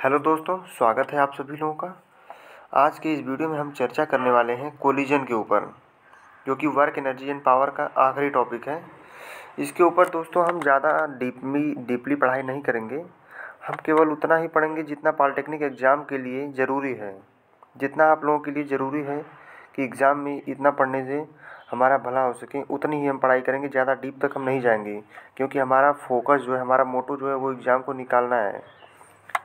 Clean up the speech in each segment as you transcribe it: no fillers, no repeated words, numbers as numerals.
Hello दोस्तों, स्वागत है आप सभी लोगों का। आज के इस वीडियो में हम चर्चा करने वाले हैं कोलिजन के ऊपर, जो कि वर्क एनर्जी एंड पावर का आखिरी टॉपिक है। इसके ऊपर दोस्तों हम ज़्यादा डीपली पढ़ाई नहीं करेंगे। हम केवल उतना ही पढ़ेंगे जितना पॉलिटेक्निक एग्ज़ाम के लिए ज़रूरी है, जितना आप लोगों के लिए ज़रूरी है कि एग्ज़ाम में इतना पढ़ने से हमारा भला हो सके, उतनी ही हम पढ़ाई करेंगे। ज़्यादा डीप तक हम नहीं जाएंगे, क्योंकि हमारा फोकस जो है, हमारा मोटो जो है, वो एग्ज़ाम को निकालना है।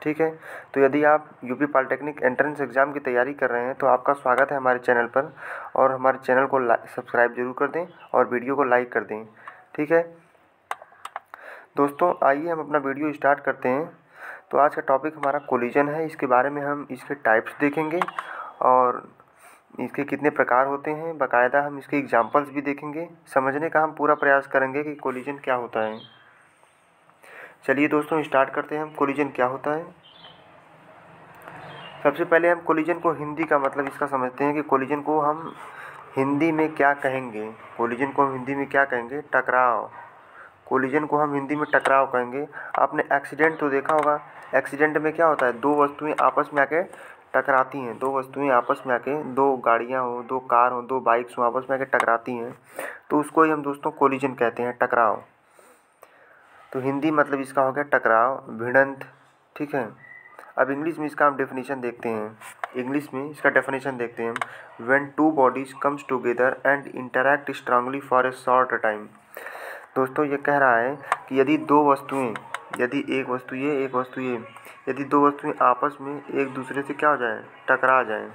ठीक है। तो यदि आप यूपी पॉलिटेक्निक एंट्रेंस एग्ज़ाम की तैयारी कर रहे हैं तो आपका स्वागत है हमारे चैनल पर, और हमारे चैनल को सब्सक्राइब जरूर कर दें और वीडियो को लाइक कर दें। ठीक है दोस्तों, आइए हम अपना वीडियो स्टार्ट करते हैं। तो आज का टॉपिक हमारा कोलिजन है। इसके बारे में हम इसके टाइप्स देखेंगे और इसके कितने प्रकार होते हैं। बाकायदा हम इसके एग्जाम्पल्स भी देखेंगे। समझने का हम पूरा प्रयास करेंगे कि कोलिजन क्या होता है। चलिए दोस्तों, स्टार्ट करते हैं हम कोलिजन क्या होता है। सबसे पहले हम कोलिजन को हिंदी का मतलब इसका समझते हैं कि कोलिजन को हम हिंदी में क्या कहेंगे। कोलिजन को हम हिंदी में क्या कहेंगे? टकराव। कोलिजन को हम हिंदी में टकराव कहेंगे। आपने एक्सीडेंट तो देखा होगा। एक्सीडेंट में क्या होता है? दो वस्तुएं आपस में आके टकराती हैं। दो वस्तुएं आपस में आके, दो गाड़ियां हो, दो कार हो, दो बाइक्स हो, आपस में आके टकराती हैं, तो उसको ही हम दोस्तों कोलिजन कहते हैं, टकराव। तो हिंदी मतलब इसका हो गया टकराव, भिड़ंत। ठीक है। अब इंग्लिश में इसका हम डेफिनेशन देखते हैं। इंग्लिश में इसका डेफिनेशन देखते हैं। When two bodies comes together and interact strongly for a short time. दोस्तों ये कह रहा है कि यदि दो वस्तुएं, यदि एक वस्तु ये, एक वस्तु ये, यदि दो वस्तुएं आपस में एक दूसरे से क्या हो जाए? टकरा जाएं।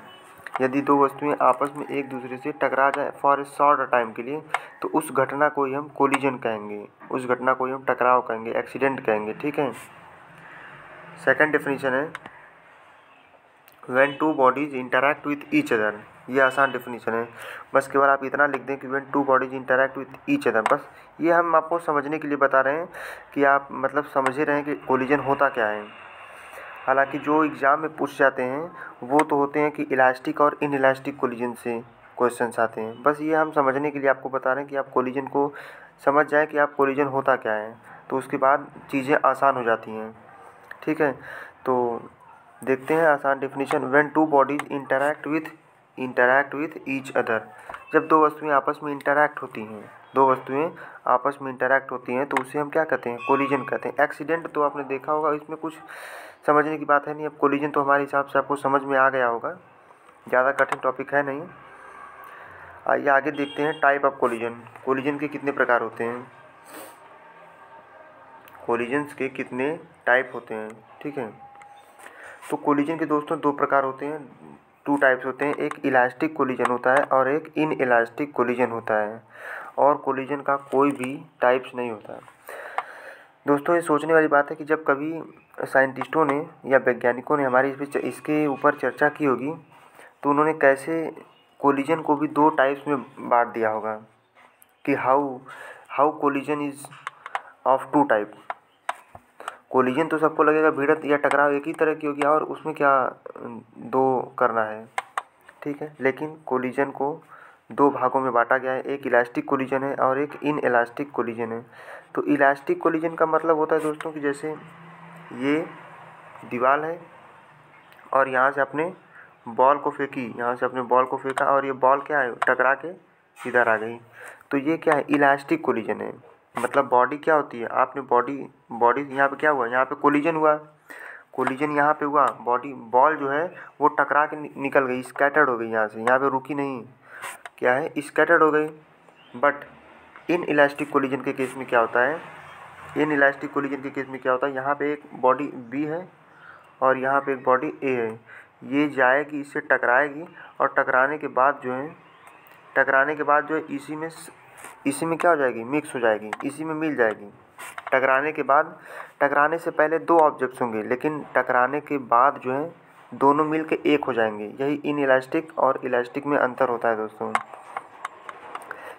यदि दो वस्तुएं आपस में एक दूसरे से टकरा जाए फॉर ए शॉर्ट टाइम के लिए, तो उस घटना को ही हम कोलिजन कहेंगे। उस घटना को ही हम टकराव कहेंगे, एक्सीडेंट कहेंगे। ठीक है। सेकंड डेफिनेशन है when two bodies interact with each other. ये आसान डेफिनेशन है। बस केवल आप इतना लिख दें कि when two bodies interact with each other. बस ये हम आपको समझने के लिए बता रहे हैं कि आप मतलब समझ रहे हैं कि कोलिजन होता क्या है। हालांकि जो एग्ज़ाम में पूछ जाते हैं वो तो होते हैं कि इलास्टिक और इन इलास्टिक कोलिजन से क्वेश्चंस आते हैं। बस ये हम समझने के लिए आपको बता रहे हैं कि आप कोलिजन को समझ जाएं कि आप कोलिजन होता क्या है, तो उसके बाद चीज़ें आसान हो जाती हैं। ठीक है। तो देखते हैं आसान definition. When two bodies interact with each other. जब दो वस्तुएं आपस में इंटरैक्ट होती हैं, दो वस्तुएं आपस में इंटरैक्ट होती हैं, तो उसे हम क्या कहते हैं? कोलिजन कहते हैं। एक्सीडेंट तो आपने देखा होगा, इसमें कुछ समझने की बात है नहीं। अब कोलिजन तो हमारे हिसाब से आपको समझ में आ गया होगा, ज़्यादा कठिन टॉपिक है नहीं। आइए आगे देखते हैं टाइप ऑफ कोलिजन। कोलिजन के कितने प्रकार होते हैं? कोलिजन्स के कितने टाइप होते हैं? ठीक है। तो कोलिजन के दोस्तों दो प्रकार होते हैं, टू टाइप्स होते हैं। एक इलास्टिक कोलिजन होता है और एक इन इलास्टिक कोलिजन होता है, और कोलिजन का कोई भी टाइप्स नहीं होता है। दोस्तों ये सोचने वाली बात है कि जब कभी साइंटिस्टों ने या वैज्ञानिकों ने हमारी इसके ऊपर चर्चा की होगी, तो उन्होंने कैसे कोलिजन को भी दो टाइप्स में बांट दिया होगा कि how how collision is of two type. Collision तो सबको लगेगा भिड़ंत या टकराव एक ही तरह की होगी, और उसमें क्या दो करना है। ठीक है। लेकिन कोलिजन को दो भागों में बांटा गया है। एक इलास्टिक कोलिजन है और एक इन इलास्टिक कोलिजन है। तो इलास्टिक कोलिजन का मतलब होता है दोस्तों कि जैसे ये दीवार है और यहाँ से आपने बॉल को फेंकी, यहाँ से आपने बॉल को फेंका और ये बॉल क्या है? टकरा के इधर आ गई। तो ये क्या है? इलास्टिक कोलिजन है। मतलब बॉडी क्या होती है? आपने बॉडी यहाँ पे क्या हुआ? यहाँ पे कोलिजन हुआ, कोलिजन यहाँ पे हुआ। बॉडी बॉल जो है वो टकरा के निकल गई, स्कैटर्ड हो गई यहाँ से, यहाँ पे रुकी नहीं, क्या है? स्कैटर्ड हो गई। बट इन इलास्टिक कोलिजन के केस में क्या होता है? इन इलास्टिक कोलिजन के केस में क्या होता है? यहाँ पे एक बॉडी बी है और यहाँ पे एक बॉडी ए है। ये जाएगी, इससे टकराएगी, और टकराने के बाद जो है इसी में क्या हो जाएगी? मिक्स हो जाएगी, इसी में मिल जाएगी। टकराने के बाद, टकराने से पहले दो ऑब्जेक्ट्स होंगे, लेकिन टकराने के बाद जो है दोनों मिल के एक हो जाएंगे। यही इन इलास्टिक और इलास्टिक में अंतर होता है दोस्तों।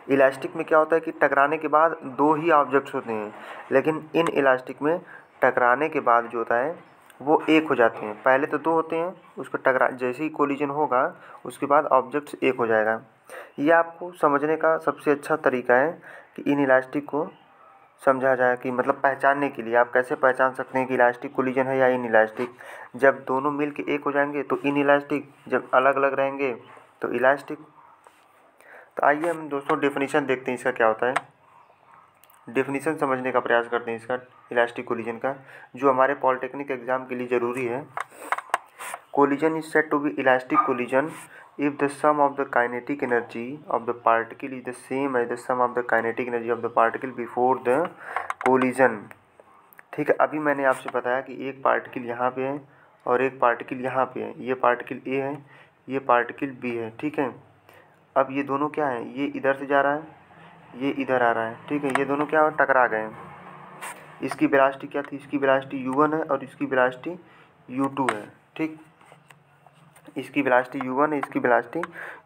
इलास्टिक में क्या होता है कि टकराने के बाद दो ही ऑब्जेक्ट्स होते हैं, लेकिन इन इलास्टिक में टकराने के बाद जो होता है वो एक हो जाते हैं। पहले तो दो होते हैं, उस पर जैसे ही कोलिजन होगा उसके बाद ऑब्जेक्ट्स एक हो जाएगा। ये आपको समझने का सबसे अच्छा तरीका है कि इन इलास्टिक को समझा जाए कि मतलब पहचानने के लिए आप कैसे पहचान सकते हैं कि इलास्टिक कोलिजन है या इन इलास्टिक। जब दोनों मिल के एक हो जाएंगे तो इन इलास्टिक, जब अलग अलग रहेंगे तो इलास्टिक। तो आइए हम दोस्तों डेफिनेशन देखते हैं इसका क्या होता है। डेफिनेशन समझने का प्रयास करते हैं इसका, इलास्टिक कोलिजन का, जो हमारे पॉलिटेक्निक एग्जाम के लिए ज़रूरी है। Collision is said to be elastic collision if the sum of the kinetic energy of the particle is the same as the sum of the kinetic energy of the particle before the collision। ठीक है, अभी मैंने आपसे बताया कि एक particle यहाँ पे है और एक पार्टिकल यहाँ पे है। ये पार्टिकल ए है, ये पार्टिकल बी है। ठीक है, अब ये दोनों क्या है, ये इधर से जा रहा है, ये इधर आ रहा है। ठीक है, ये दोनों क्या हो, टकरा गए। इसकी वेलोसिटी क्या थी, इसकी वेलोसिटी u1 है और इसकी वेलोसिटी u2 है। ठीक, इसकी वेलोसिटी u1 है, इसकी वेलोसिटी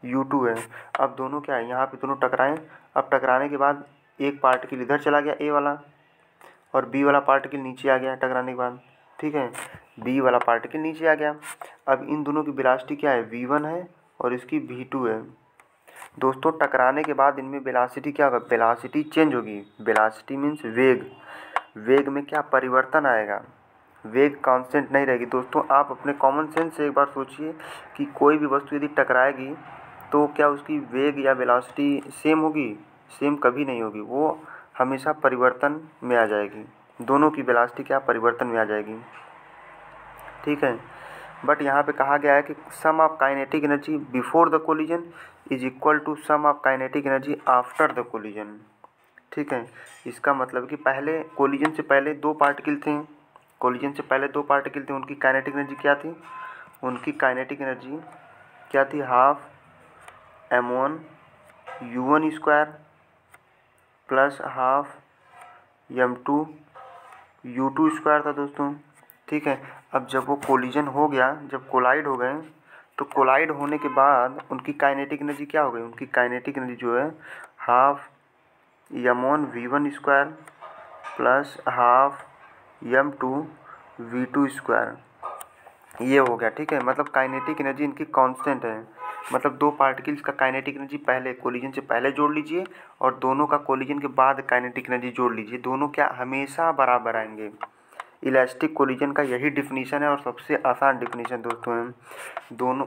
u2 है। अब दोनों क्या है, यहाँ पे दोनों टकराएं। अब टकराने के बाद एक पार्टिकल इधर चला गया ए वाला, और बी वाला पार्टिकल नीचे आ गया टकराने के बाद। ठीक है, बी वाला पार्टिकल नीचे आ गया। अब इन दोनों की वेलोसिटी क्या है, v1 है और इसकी v2 है। दोस्तों टकराने के बाद इनमें वेलोसिटी क्या होगा, वेलोसिटी चेंज होगी। वेलोसिटी मीन्स वेग, वेग में क्या परिवर्तन आएगा, वेग कांस्टेंट नहीं रहेगी। दोस्तों आप अपने कॉमन सेंस से एक बार सोचिए कि कोई भी वस्तु यदि टकराएगी तो क्या उसकी वेग या वेलोसिटी सेम होगी, सेम कभी नहीं होगी, वो हमेशा परिवर्तन में आ जाएगी। दोनों की वेलोसिटी क्या परिवर्तन में आ जाएगी। ठीक है, बट यहाँ पे कहा गया है कि sum of kinetic energy before the collision is equal to sum of kinetic energy after the collision. ठीक है, इसका मतलब कि पहले कोलिजन से पहले दो पार्टिकल थे, कोलिजन से पहले दो पार्टिकल थे, उनकी काइनेटिक एनर्जी क्या थी, उनकी काइनेटिक एनर्जी क्या थी, half m1 u1 square plus half m2 u2 square था दोस्तों। ठीक है, अब जब वो कोलिजन हो गया, जब कोलाइड हो गए, तो कोलाइड होने के बाद उनकी काइनेटिक एनर्जी क्या हो गई, उनकी काइनेटिक एनर्जी जो है half m1 v1 square plus half m2 v2 square, ये हो गया। ठीक है, मतलब काइनेटिक एनर्जी इनकी कांस्टेंट है। मतलब दो पार्टिकल्स का काइनेटिक एनर्जी पहले कोलिजन से पहले जोड़ लीजिए और दोनों का कोलिजन के बाद काइनेटिक एनर्जी जोड़ लीजिए, दोनों क्या हमेशा बराबर आएंगे। इलास्टिक कोलिजन का यही डिफिनीशन है और सबसे आसान डिफिनीशन दोस्तों है। दोनों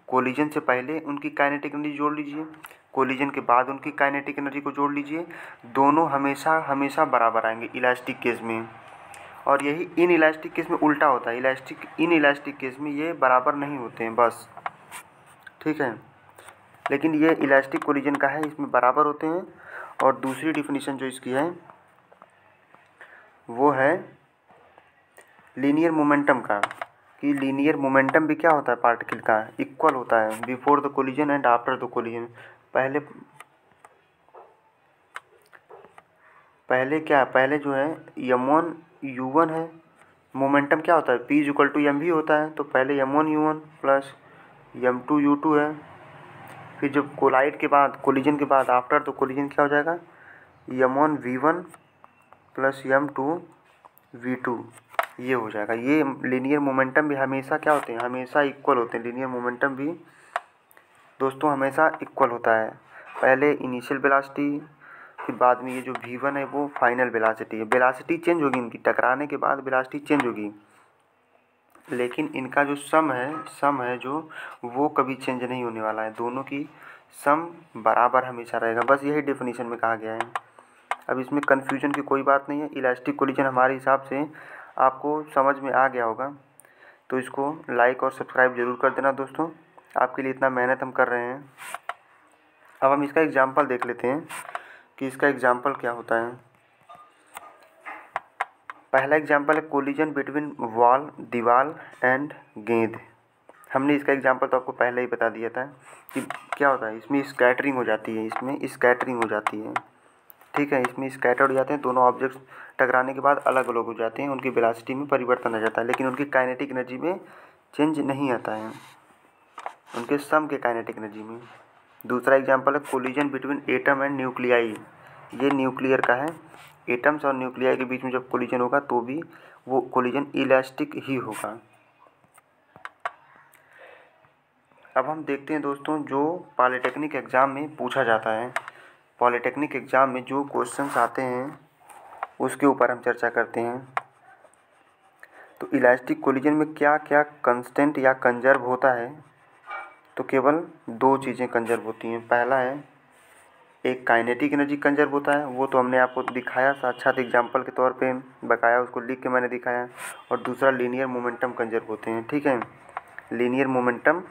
कोलिजन से पहले उनकी काइनेटिक एनर्जी जोड़ लीजिए, कोलिजन के बाद उनकी काइनेटिक एनर्जी को जोड़ लीजिए, दोनों हमेशा हमेशा बराबर आएंगे इलास्टिक केस में। और यही इन इलास्टिक केस में उल्टा होता है, इन इलास्टिक केस में ये बराबर नहीं होते हैं बस। ठीक है, लेकिन ये इलास्टिक कोलिजन का है, इसमें बराबर होते हैं। और दूसरी डिफिनीशन जो इसकी है वो है लीनियर मोमेंटम का, कि लीनियर मोमेंटम भी क्या होता है, पार्टिकल का इक्वल होता है before the collision and after the collision. पहले क्या, पहले जो है m1 u1 है, मोमेंटम क्या होता है p इक्वल टू एम भी होता है, तो पहले m1 u1 plus m2 u2 है। फिर जब कोलाइड के बाद, कोलिजन के बाद आफ्टर तो कोलिजन क्या हो जाएगा, m1 v1 plus m2 v2, ये हो जाएगा। ये लीनियर मोमेंटम भी हमेशा क्या होते हैं, हमेशा इक्वल होते हैं। लीनियर मोमेंटम भी दोस्तों हमेशा इक्वल होता है, पहले इनिशियल वेलोसिटी, फिर बाद में ये जो v1 है वो फाइनल वेलोसिटी है। वेलोसिटी चेंज होगी इनकी, टकराने के बाद वेलोसिटी चेंज होगी, लेकिन इनका जो सम है जो वो कभी चेंज नहीं होने वाला है, दोनों की सम बराबर हमेशा रहेगा। बस यही डेफिनेशन में कहा गया है। अब इसमें कन्फ्यूजन की कोई बात नहीं है। इलास्टिक कोलिजन हमारे हिसाब से आपको समझ में आ गया होगा, तो इसको लाइक और सब्सक्राइब ज़रूर कर देना दोस्तों, आपके लिए इतना मेहनत हम कर रहे हैं। अब हम इसका एग्जाम्पल देख लेते हैं कि इसका एग्जाम्पल क्या होता है। पहला एग्जाम्पल है कोलिजन बिटवीन वॉल, दीवार एंड गेंद। हमने इसका एग्जाम्पल तो आपको पहले ही बता दिया था कि क्या होता है, इसमें स्कैटरिंग हो जाती है, इसमें स्कैटरिंग हो जाती है। ठीक है, इसमें स्कैटर हो जाते हैं, दोनों ऑब्जेक्ट्स टकराने के बाद अलग अलग हो जाते हैं, उनकी वेलोसिटी में परिवर्तन आ जाता है, लेकिन उनकी काइनेटिक एनर्जी में चेंज नहीं आता है, उनके सम के काइनेटिक एनर्जी में। दूसरा एग्जाम्पल है collision between atom and nuclei. ये न्यूक्लियर का है, एटम्स और न्यूक्लियाई के बीच में जब कोलिजन होगा तो भी वो कोलिजन इलास्टिक ही होगा। अब हम देखते हैं दोस्तों जो पॉलिटेक्निक एग्ज़ाम में पूछा जाता है। पॉलिटेक्निक एग्ज़ाम में जो क्वेश्चंस आते हैं उसके ऊपर हम चर्चा करते हैं। तो इलास्टिक कोलिजन में क्या क्या कांस्टेंट या कंजर्व होता है, तो केवल दो चीज़ें कंजर्व होती हैं। पहला है एक काइनेटिक एनर्जी कंजर्व होता है, वो तो हमने आपको दिखाया साक्षात एग्जांपल के तौर पे बकाया, उसको लिख के मैंने दिखाया। और दूसरा लीनियर मोमेंटम कंजर्व होते हैं, ठीक है। लीनियर मोमेंटम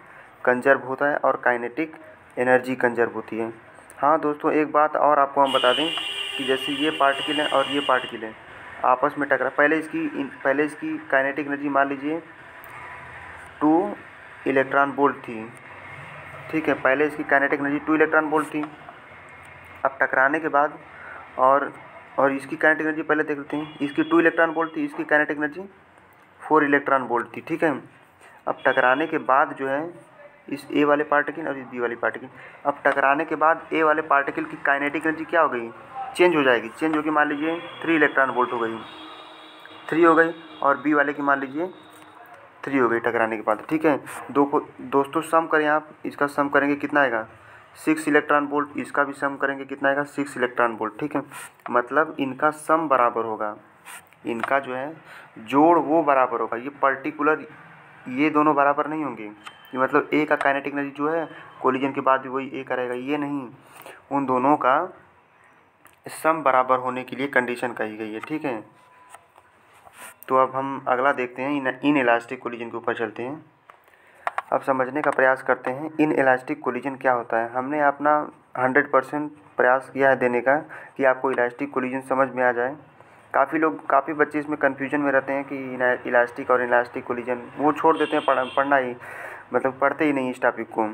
कंजर्व होता है और काइनेटिक एनर्जी कंजर्व होती है। हाँ दोस्तों, एक बात और आपको हम बता दें कि जैसे ये पार्टिकल है और ये पार्टिकल है आपस में टकरा, पहले इसकी काइनेटिक एनर्जी मान लीजिए 2 इलेक्ट्रॉन वोल्ट थी, ठीक है। पहले इसकी काइनेटिक एनर्जी 2 इलेक्ट्रॉन वोल्ट थी। अब टकराने के बाद और इसकी काइनेटिक एनर्जी पहले देख लेते हैं। इसकी 2 इलेक्ट्रॉन वोल्ट थी, इसकी काइनेटिक एनर्जी 4 इलेक्ट्रॉन वोल्ट थी, ठीक है। अब टकराने के बाद जो है इस ए वाले पार्टिकल और इस बी वाली पार्टिकल, अब टकराने के बाद ए वाले पार्टिकल की काइनेटिक एनर्जी क्या हो गई, चेंज हो जाएगी। चेंज होकर मान लीजिए 3 इलेक्ट्रॉन वोल्ट हो गई, 3 हो गई। और बी वाले की मान लीजिए 3 हो गई टकराने के बाद, ठीक है। दो को दोस्तों सम करें आप, इसका सम करेंगे कितना आएगा 6 इलेक्ट्रॉन वोल्ट, इसका भी सम करेंगे कितना आएगा 6 इलेक्ट्रॉन वोल्ट, ठीक है। मतलब इनका सम बराबर होगा, इनका जो है जोड़ वो बराबर होगा। ये पर्टिकुलर ये दोनों बराबर नहीं होंगे, ये मतलब ए का काइनेटिक एनर्जी जो है कोलिजन के बाद भी वही ए का रहेगा, ये नहीं। उन दोनों का सम बराबर होने के लिए कंडीशन कही गई है, ठीक है। तो अब हम अगला देखते हैं, इन इलास्टिक कोलिजन के ऊपर चलते हैं। अब समझने का प्रयास करते हैं इन इलास्टिक कोलिजन क्या होता है। हमने अपना 100% प्रयास किया है देने का कि आपको इलास्टिक कोलिजन समझ में आ जाए। काफ़ी बच्चे इसमें कन्फ्यूजन में रहते हैं कि इलास्टिक और इलास्टिक कोलिजन वो छोड़ देते हैं, पढ़ना ही मतलब पढ़ते ही नहीं इस टॉपिक को।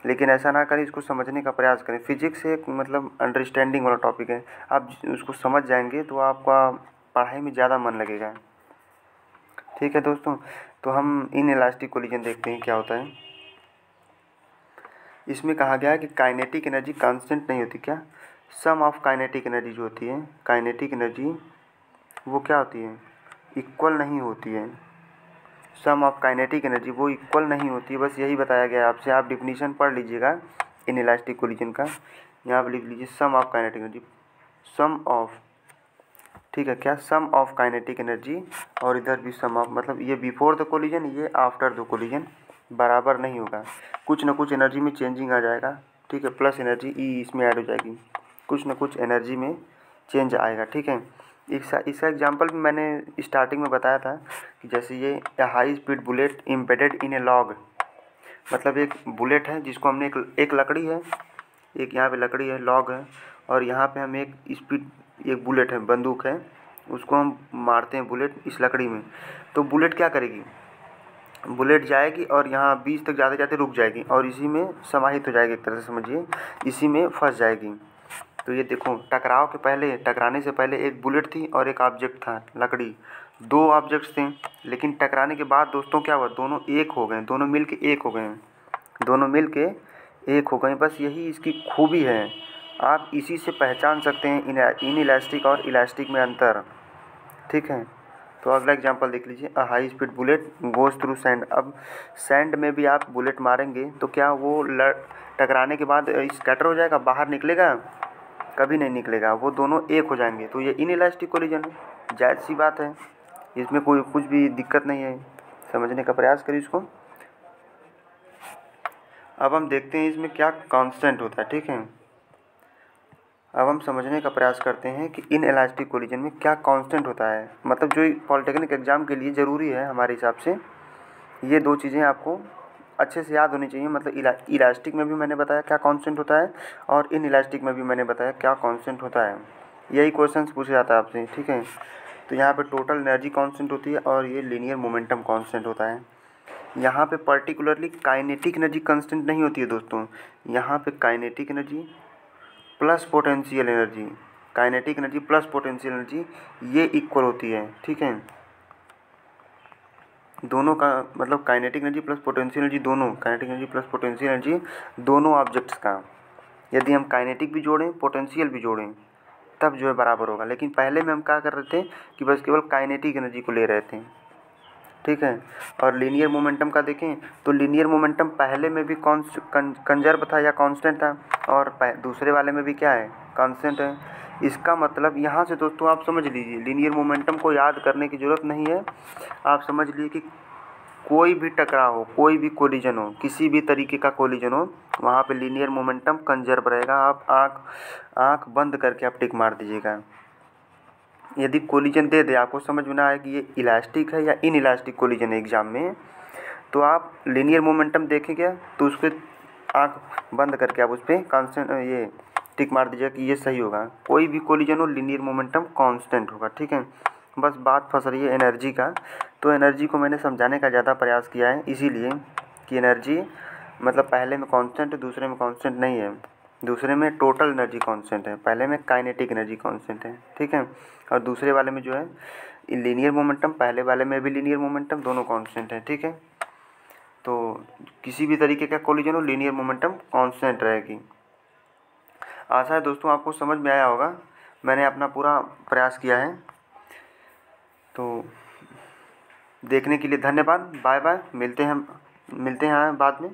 लेकिन ऐसा ना करें, इसको समझने का प्रयास करें। फिजिक्स एक मतलब अंडरस्टैंडिंग वाला टॉपिक है, आप उसको समझ जाएंगे तो आपका पढ़ाई में ज़्यादा मन लगेगा, ठीक है दोस्तों। तो हम इन इलास्टिक कोलिजन देखते हैं क्या होता है। इसमें कहा गया है कि काइनेटिक एनर्जी कांस्टेंट नहीं होती, क्या सम ऑफ काइनेटिक एनर्जी जो होती है, काइनेटिक एनर्जी वो क्या होती है, इक्वल नहीं होती है। सम ऑफ काइनेटिक एनर्जी वो इक्वल नहीं होती है, बस यही बताया गया है आपसे। आप डिफिनीशन पढ़ लीजिएगा इन इलास्टिक कोलिजन का, यहाँ पर लिख लीजिए sum of kinetic energy, sum of, ठीक है क्या, सम ऑफ काइनेटिक एनर्जी। और इधर भी सम ऑफ, मतलब ये बिफोर द कोलिजन, ये आफ्टर द कोलिजन बराबर नहीं होगा, कुछ ना कुछ एनर्जी में चेंजिंग आ जाएगा, ठीक है। प्लस एनर्जी ई इसमें ऐड हो जाएगी, कुछ ना कुछ एनर्जी में चेंज आएगा, ठीक है। इसका एग्जांपल भी मैंने स्टार्टिंग में बताया था कि जैसे ये high speed bullet embedded in A log, मतलब एक बुलेट है जिसको हमने एक लकड़ी है, एक यहाँ पे लकड़ी है, लॉग है, और यहाँ पे हम एक बुलेट है, बंदूक है, उसको हम मारते हैं बुलेट इस लकड़ी में। तो बुलेट क्या करेगी, बुलेट जाएगी और यहाँ बीच तक जाते जाते रुक जाएगी और इसी में समाहित हो जाएगी, एक तरह से समझिए इसी में फंस जाएगी। तो ये देखो, टकराने से पहले एक बुलेट थी और एक ऑब्जेक्ट था लकड़ी, दो ऑब्जेक्ट्स थे। लेकिन टकराने के बाद दोस्तों क्या हुआ, दोनों एक हो गए, दोनों मिल के एक हो गए। बस यही इसकी खूबी है, आप इसी से पहचान सकते हैं इन इलास्टिक और इलास्टिक में अंतर, ठीक है। तो अगला एग्जांपल देख लीजिए, a high speed bullet goes through sand. अब सैंड में भी आप बुलेट मारेंगे तो क्या वो टकराने के बाद स्कैटर हो जाएगा, बाहर निकलेगा, कभी नहीं निकलेगा, वो दोनों एक हो जाएंगे। तो ये इन इलास्टिक कोलिजन है, जायज़ सी बात है, इसमें कोई कुछ भी दिक्कत नहीं है, समझने का प्रयास करिए इसको। अब हम देखते हैं इसमें क्या कांस्टेंट होता है, ठीक है। अब हम समझने का प्रयास करते हैं कि इन इलास्टिक कोलिजन में क्या कांस्टेंट होता है, मतलब जो पॉलिटेक्निक एग्जाम के लिए ज़रूरी है हमारे हिसाब से। ये दो चीज़ें आपको अच्छे से याद होनी चाहिए, मतलब इलास्टिक में भी मैंने बताया क्या कांस्टेंट होता है और इन इलास्टिक में भी मैंने बताया क्या कांस्टेंट होता है। यही क्वेश्चन पूछा जाता है आपसे, ठीक है। तो यहाँ पे टोटल एनर्जी कांस्टेंट होती है और ये लीनियर मोमेंटम कांस्टेंट होता है। यहाँ पे पर्टिकुलरली काइनेटिक एनर्जी कांस्टेंट नहीं होती है दोस्तों, यहाँ पे kinetic energy plus potential energy, kinetic energy plus potential energy ये इक्वल होती है, ठीक है। दोनों का मतलब kinetic energy plus potential energy, दोनों kinetic energy plus potential energy दोनों ऑब्जेक्ट्स का, यदि हम काइनेटिक भी जोड़ें पोटेंशियल भी जोड़ें तब जो है बराबर होगा। लेकिन पहले में हम क्या कर रहे थे कि बस केवल काइनेटिक एनर्जी को ले रहे थे, ठीक है। और लीनियर मोमेंटम का देखें तो लीनियर मोमेंटम पहले में भी कंजर्व था या कांस्टेंट था, और दूसरे वाले में भी क्या है, कांस्टेंट है। इसका मतलब यहाँ से दोस्तों आप समझ लीजिए, लीनियर मोमेंटम को याद करने की ज़रूरत नहीं है। आप समझ लीजिए कि कोई भी टकराव हो, कोई भी कोलिजन हो, किसी भी तरीके का कोलिजन हो, वहाँ पे लीनियर मोमेंटम कंजर्व रहेगा। आप आँख बंद करके आप टिक मार दीजिएगा। यदि कोलिजन दे दे, आपको समझ में ना आए कि ये इलास्टिक है या इन इलास्टिक कोलिजन है एग्जाम में, तो आप लीनियर मोमेंटम देखेंगे तो उस पर आँख बंद करके आप उस पर कांस्टेंट ये टिक मार दीजिएगा कि ये सही होगा। कोई भी कोलिजन हो, लीनियर मोमेंटम कांस्टेंट होगा, ठीक है। बस बात फंस रही है एनर्जी का, तो एनर्जी को मैंने समझाने का ज़्यादा प्रयास किया है, इसीलिए कि एनर्जी मतलब पहले में कांस्टेंट है, दूसरे में कांस्टेंट नहीं है। दूसरे में टोटल एनर्जी कांस्टेंट है, पहले में काइनेटिक एनर्जी कांस्टेंट है, ठीक है। और दूसरे वाले में जो है लीनियर मोमेंटम, पहले वाले में भी लीनियर मोमेंटम, दोनों कांस्टेंट है, ठीक है। तो किसी भी तरीके का कोलिजन हो, लीनियर मोमेंटम कांस्टेंट रहेगी। आशा है दोस्तों आपको समझ में आया होगा, मैंने अपना पूरा प्रयास किया है। तो देखने के लिए धन्यवाद। बाय बाय, मिलते हैं बाद में।